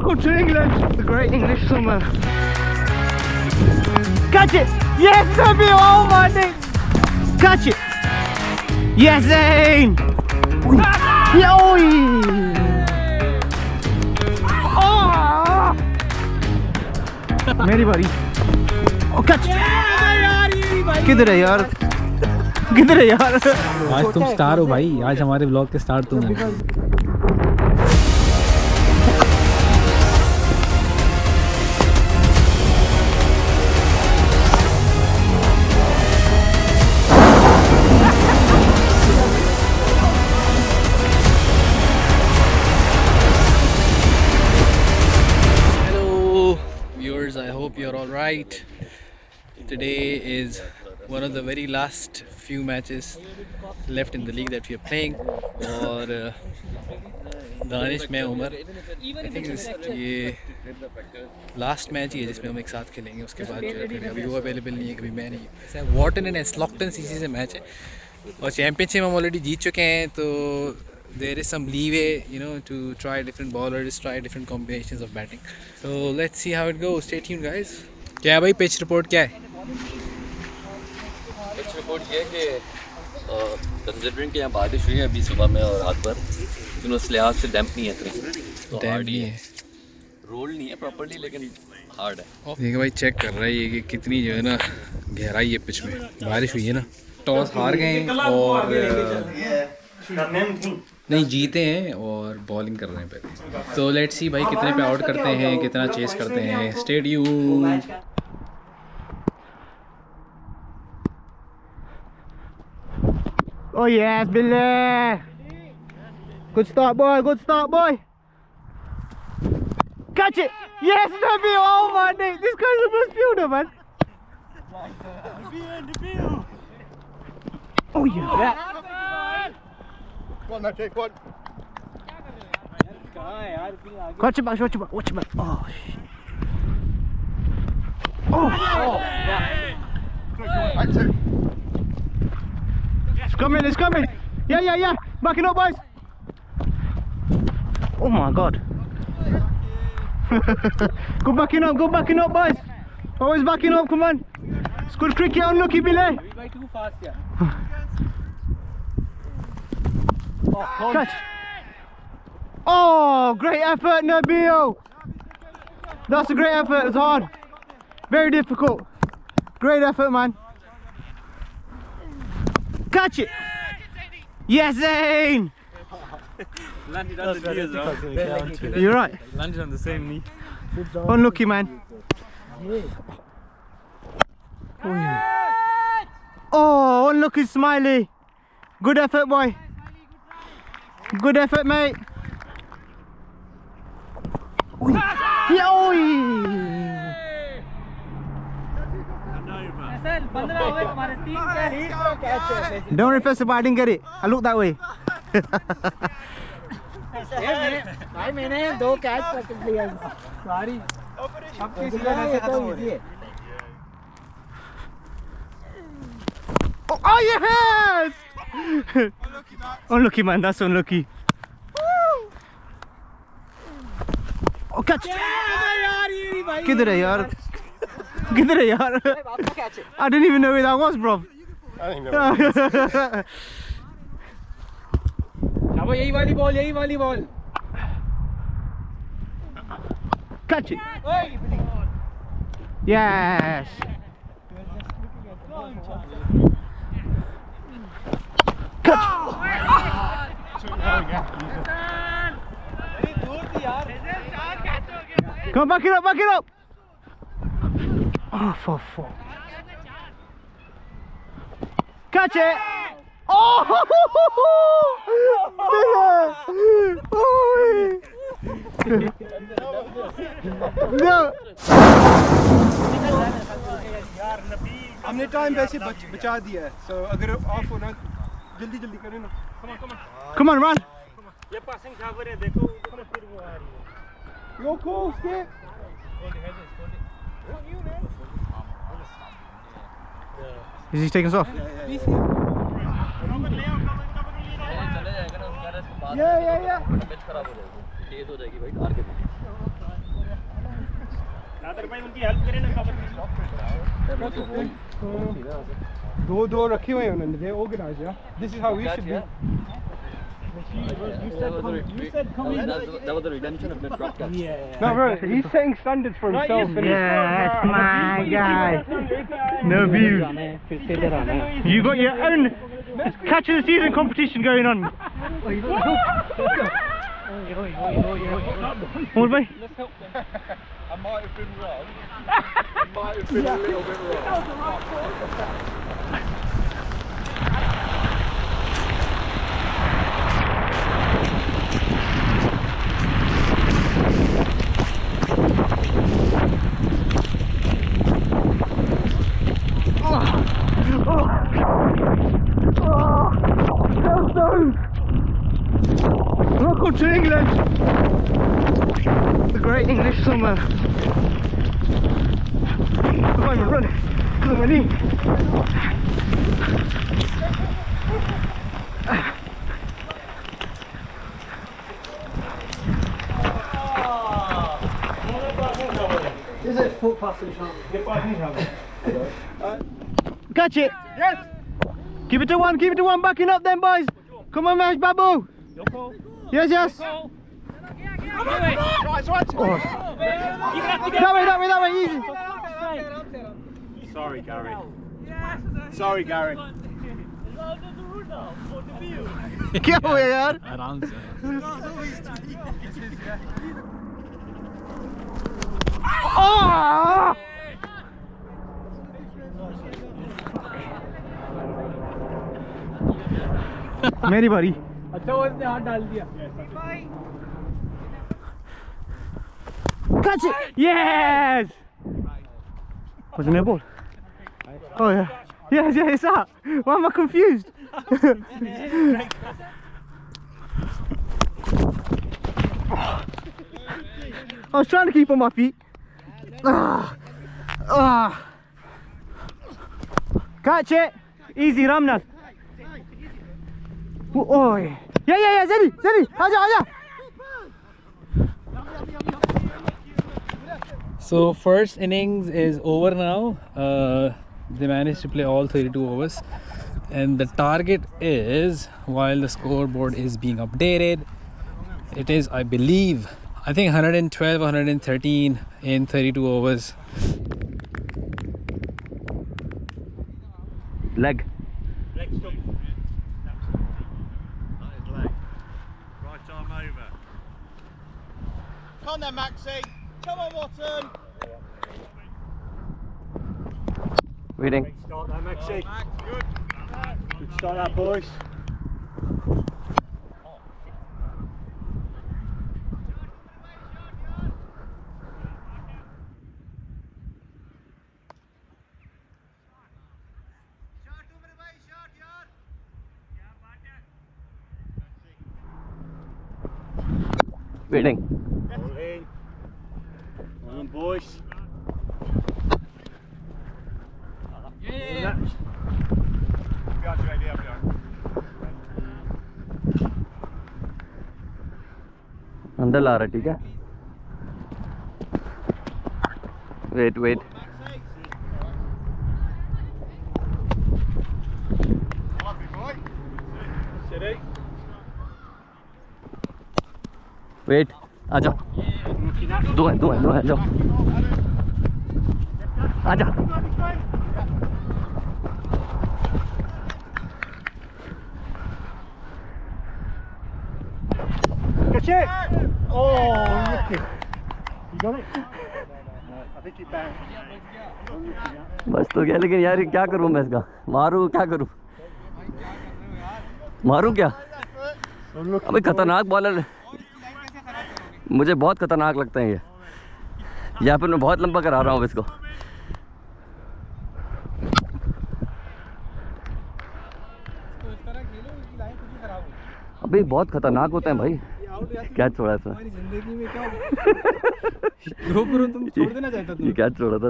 Welcome to England, the great English summer. Catch it! Yes, Nabil! Oh my days! Catch it! Yes, Zane! Oh! मेरी बारी। ओ catch! किधर है यार? किधर है यार? आज तुम स्टार हो भाई, आज हमारे ब्लॉग के स्टार तुम हो। I hope you're all right. Today is one of the very last few matches left in the league that we are playing. और दानिश मैं उमर I think ये लास्ट मैच ही है जिसमें हम एक साथ खेलेंगे। उसके बाद जो है अभी वो अवेलेबल नहीं है, कभी मैं नहीं। वॉर्टन एंड एस्लॉक्टन सीसी से मैच है और चैम्पियनशिप हम ऑलरेडी जीत चुके हैं, तो there is some leeway, you know, to try different bowlers, try different combinations of batting. So let's see how it goes. Stay tuned, guys. क्या है भाई पिच रिपोर्ट क्या है? पिच रिपोर्ट ये कि कंसिडरिंग कि यहाँ बारिश हुई है अभी सुबह में और रात भर, लेकिन उस लिहाज से डैम्प नहीं है इतनी, तो हार्ड नहीं है, रोल नहीं है प्रॉपर्ली, लेकिन हार्ड है। देखिए भाई चेक कर रहा है ये कि कितनी जो है ना गहराई है पिच में। बारिश हुई है ना, टॉस हार गए और नहीं जीते हैं और बॉलिंग कर रहे हैं पहले। तो लेट्स सी भाई कितने पे आउट करते हैं, कितना चेस करते हैं। Stay tuned. Oh yes, Billy! Good start, boy. Good start, boy. Catch it! Yes, Nabil! Oh my days! This guy's the best fielder, man. Oh yeah! Go on, Magic, go on. Watch him back, watch him back, watch him back. Oh shit. Oh! Back two. It's coming, it's coming! Yeah! Backing up, boys! Oh my god. Go backing up, boys! Always backing up, come on! It's good cricket, unlucky, Billy! too fast, yeah. Catch! Oh, great effort, Nabil! That's a great effort, it's hard. Very difficult. Great effort, man. Catch it! Yes, Zane! Landed on the knee as well. You're right. Landed on the same knee. Unlucky, man. Oh, unlucky, Smiley. Good effort, boy. Good effort, mate. Don't reverse it, but I didn't get it. I looked that way. भाई मैंने 2 catch पकड़ लिया। Sorry. अब किसी का ऐसे खत्म हो रही है। Oh yes! Unlucky, man. That's unlucky. Oh, catch! किधर है यार? किधर है यार? I didn't even know where that was, bro. I didn't know. अब यही वाली ball. Catch it! Yes! Catch! Come on, back it up! Oh, for fuck. Catch it! Oh! No! हमने टाइम वैसे बचा दिया है, so अगर ऑफ होना जल्दी करें ना। Come on, run! ये पासिंग छाप रहे देखो फिर वो आ रही है। Yo, cool, skip. Is he taking us off? Yeah. Match खराब हो जाएगी, तेज हो जाएगी भाई, हार के। दो रखे हुए हैं उन्होंने organized, yeah. This is how we should be. You said come in. That was the redemption of the broadcast. Yeah. No, bro, he's setting standards for himself. Yes, my guy. No views. You got your own catch of the season competition going on. What about? I might have been wrong. I might have been a little bit wrong. Welcome to England, the great English summer. I can't even run because of my knee. Is it foot passage now? Catch it! Yes! Keep it to one, backing up then, boys! Come on, Mash Babu! Yes, yes! Oh. That way, easy! Sorry, Gary. Sorry, Gary. क्या हुआ यार? आराम से Oh! मेरी बारी. अच्छा उसने हाथ डाल दिया. Catch it! Yes! Wasn't it a ball? Oh yeah. Yes, it's that. Why am I confused? I was trying to keep on my feet. Catch it! Easy, Ramnas. Oh yeah, Zeddy, aja. So first innings is over now. They managed to play all 32 overs, and the target is, while the scoreboard is being updated, it is, I believe, I think 112 113 in 32 overs. Leg. Right arm over. Come on then, Maxie. Come on, Watson. Waiting. Great start there, Maxie. Good. Good start there, boys. Waiting. All in. Well done, boys. Yeah. अंदर ला रहा, ठीक है? Wait. Wait, आ जाओ. दो है, जाओ. आ जा. Catch it! Oh, look it. You got it? No, I think you bounced. बस तो गया, लेकिन यार क्या करूं मैं इसका? मारूं क्या करूं? मारूं क्या? अबे खतरनाक बॉलर, मुझे बहुत खतरनाक लगते हैं ये, या फिर मैं बहुत लंबा करा रहा हूँ इसको. अबे बहुत खतरनाक होते हैं भाई. क्या छोड़ा था? जिंदगी में क्या तुम छोड़ देना चाहता था? ये क्या छोड़ा था?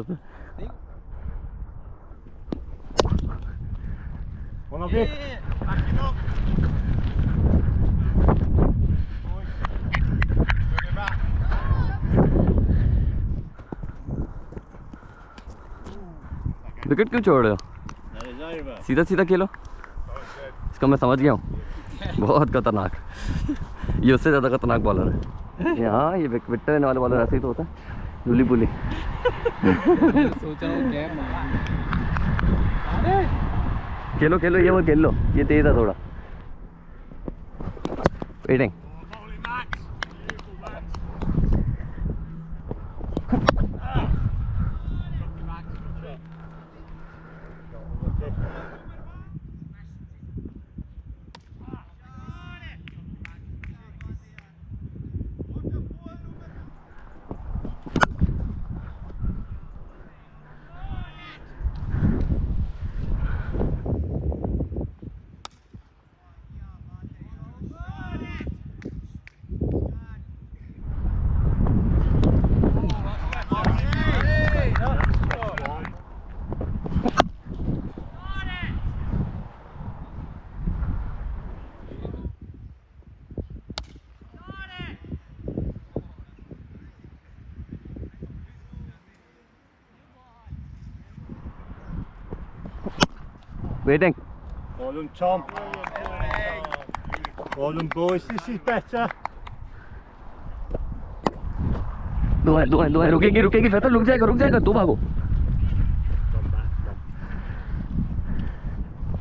One of you. Backing up. Wicket क्यों छोड़ रहे हो? सीधा सीधा खेलो। इसका मैं समझ गया हूँ, बहुत खतरनाक। ये उससे ज़्यादा खतरनाक बॉलर है। हाँ, ये विकेट लेने वाले बॉलर ऐसे ही तो होता है, जूली पुली। सोच रहा हूँ क्या खेलो खेलो, ये वो खेल लो, ये तेज है थोड़ा। Waiting. Waiting. Well done, Tom. Well done, boys. This is better. दो है, रुकेगी फैसल, रुक जाएगा, तो भागो।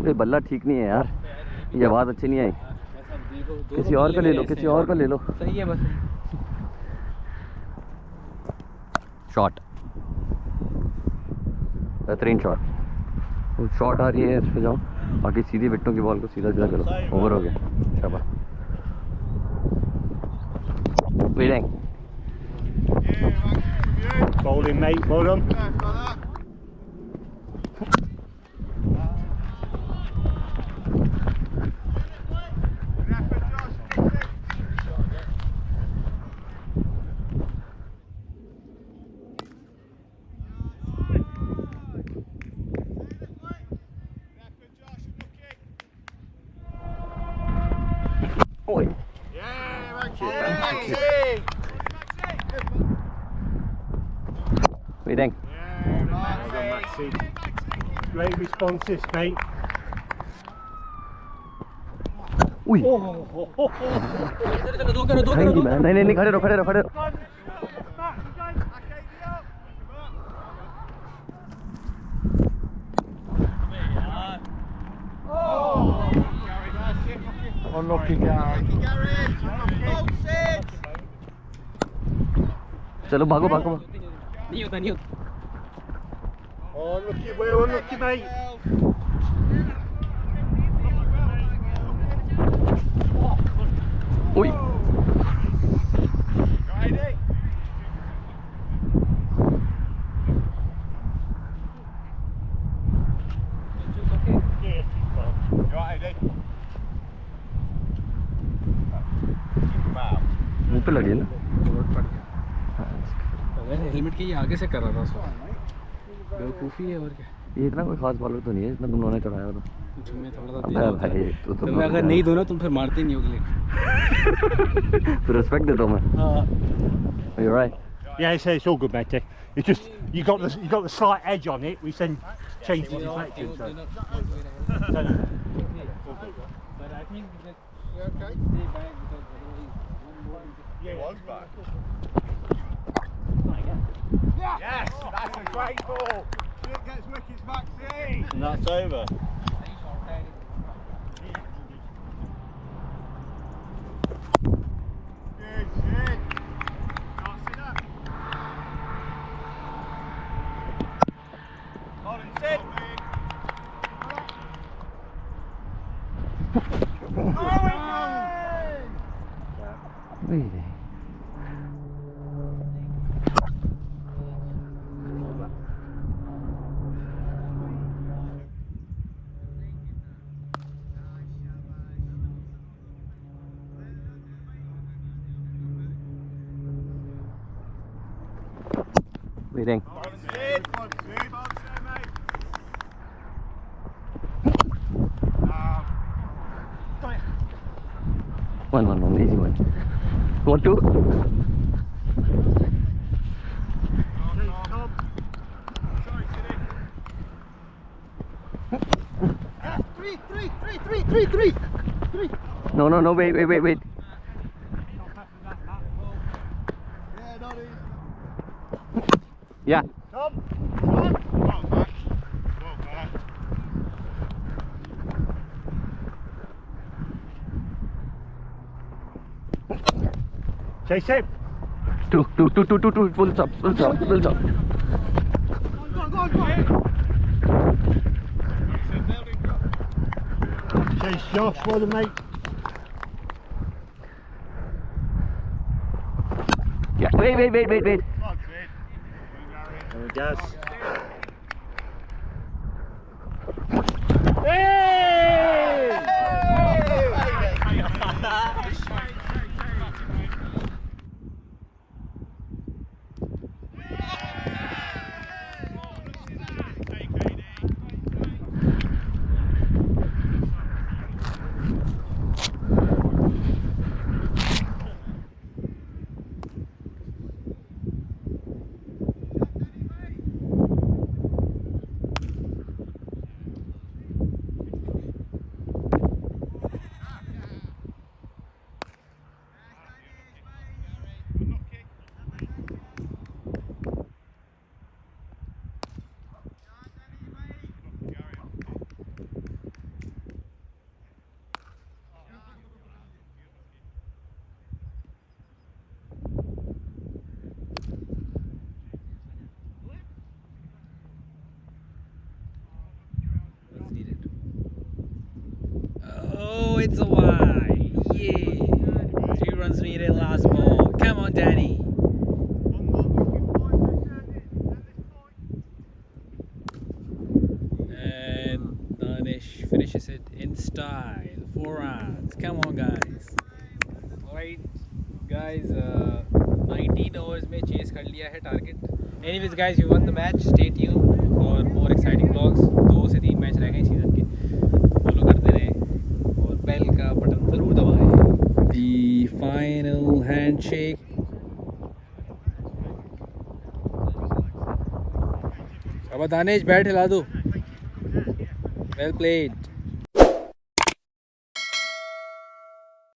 ये बल्ला ठीक नहीं है यार, ये आवाज़ अच्छी नहीं आई। किसी और का ले लो, सही है बस। शॉट, बेहतरीन शॉट। शॉट आ रही है, इस पे जाओ, बाकी सीधी विकेटों की बॉल को सीधा करो। ओवर हो गया, शाबाश। Waiting. Bowling, mate. Well done. Oi. Waiting. Well done, Maxie. Great responses, mate. Ui. नहीं, खड़े रहो। Unlucky, Gary. चलो भागो। नहीं होता। Oh, unlucky, Will. Unlucky, mate. Ui. मुंह पे लगी है ना। हेलमेट के ये आगे से कर रहा था उसको। बेवकूफ़ी है और क्या। ये इतना कोई खास बॉलर तो नहीं है, इतना तुम लोगों ने चढ़ाया था। मैं थोड़ा सा भाई तुम्हें अगर नहीं दो ना, तुम फिर मारते नहीं हो अगले। तो रिस्पेक्ट देता हूँ मैं। You're right. Yeah, it's all good, mate. It's just you got the slight edge on it, which then changes the deflection. So. But I think that you are trying to stay back because otherwise one more. He was back. Yes, that's a great ball. It gets wickets, Maxie. And that's over. Good shit. Toss it up. Colin, sit. Waiting. Waiting. One, easy one. Want two? Three. No, wait. Yeah. Chase him. Two. Full stop. Chase Josh, well done, mate. Yeah. Wait. There we go. Oh, it's a Y. Yay. 3 runs needed, last ball. Come on, Danny. And Danish finishes it in style. 4 runs. Come on, guys. Alright, guys. 19 overs में chase कर लिया है target. Anyways, guys, you won the match. Stay tuned for more exciting vlogs. 2 से 3 match रह गए season के. Follow करते रहें और बेल का बटन ज़रूर दबाएं. The final handshake. अब दानिश बैट हिला दो. Well played.